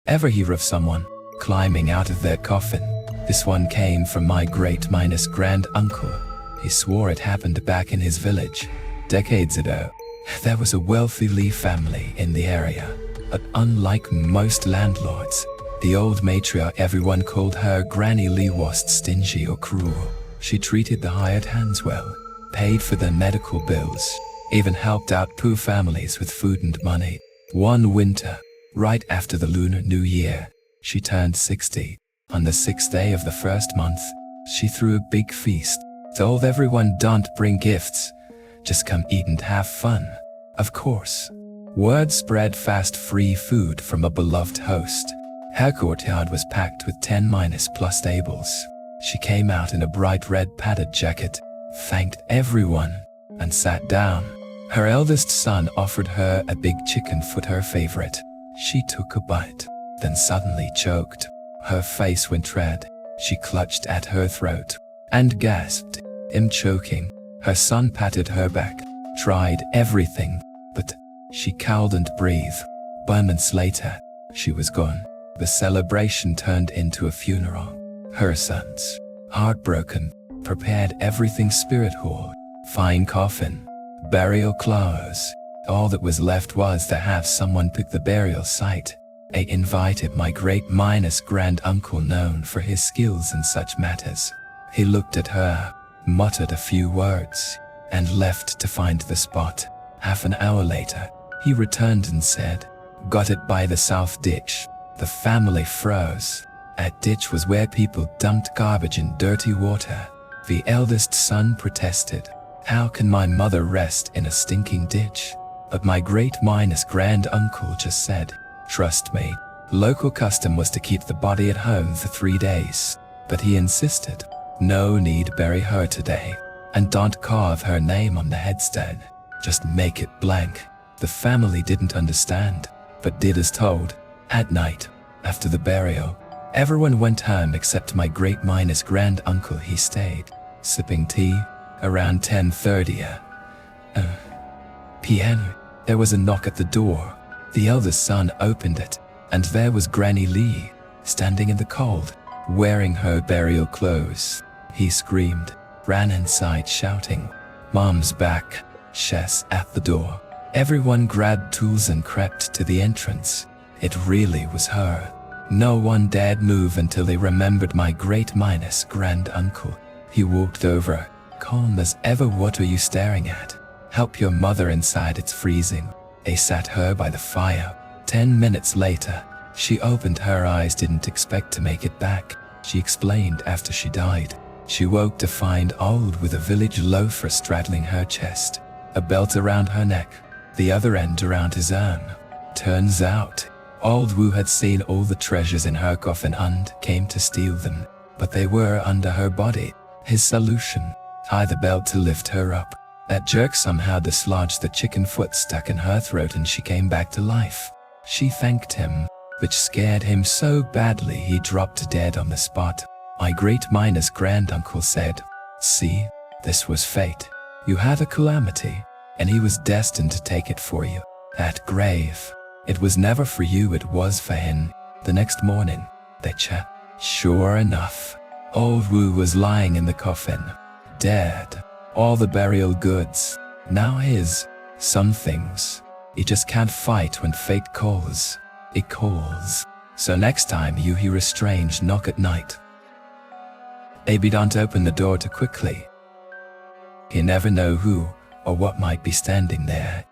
ever hear of someone climbing out of their coffin? This one came from my great-grand-uncle. He swore it happened back in his village, decades ago. There was a wealthy Lee family in the area, but unlike most landlords, the old matriarch, everyone called her Granny Lee, was stingy or cruel. She treated the hired hands well, paid for their medical bills, even helped out poor families with food and money. One winter, right after the Lunar New Year, she turned 60. On the 6th day of the first month, she threw a big feast, told everyone, "Don't bring gifts, just come eat and have fun." Of course, word spread fast, free food from a beloved host. Her courtyard was packed with 10-plus tables. She came out in a bright red padded jacket, thanked everyone, and sat down. Her eldest son offered her a big chicken foot, her favorite. She took a bite, then suddenly choked. Her face went red. She clutched at her throat and gasped. "I'm choking." Her son patted her back, tried everything, but she couldn't breathe. Moments later, she was gone. The celebration turned into a funeral. Her sons, heartbroken, prepared everything: spirit hall, fine coffin, burial clothes. All that was left was to have someone pick the burial site. They invited my great-grand-uncle, known for his skills in such matters. He looked at her, muttered a few words, and left to find the spot. Half an hour later, he returned and said, "Got it by the south ditch." The family froze. That ditch was where people dumped garbage and dirty water. The eldest son protested, "How can my mother rest in a stinking ditch?" But my great-grand-uncle just said, "Trust me." Local custom was to keep the body at home for 3 days, but he insisted, "No need bury her today, and don't carve her name on the headstone. Just make it blank." The family didn't understand, but did as told. At night, after the burial, everyone went home except my great-grand-uncle. He stayed, sipping tea. Around 10:30 p.m., there was a knock at the door. The eldest son opened it, and there was Granny Lee, standing in the cold, wearing her burial clothes. He screamed, ran inside shouting, "Mom's back!" She's at the door. Everyone grabbed tools and crept to the entrance. It really was her. No one dared move until they remembered my great-grand-uncle. He walked over, calm as ever. "What are you staring at? Help your mother inside, it's freezing." They sat her by the fire. 10 minutes later, she opened her eyes, didn't expect to make it back. She explained after she died, she woke to find Old with a village loafer straddling her chest, a belt around her neck, the other end around his arm. Turns out, Old Wu had seen all the treasures in her coffin and came to steal them, but they were under her body. His solution: tie the belt to lift her up. That jerk somehow dislodged the chicken foot stuck in her throat and she came back to life. She thanked him, which scared him so badly he dropped dead on the spot. My great-grand-uncle said, "See, this was fate. You had a calamity, and he was destined to take it for you. That grave, it was never for you, it was for him." The next morning, they chat. Sure enough, Old Wu was lying in the coffin, dead. All the burial goods, now his. Some things, you just can't fight when fate calls. It calls. So next time you hear a strange knock at night, maybe don't open the door too quickly. You never know who or what might be standing there.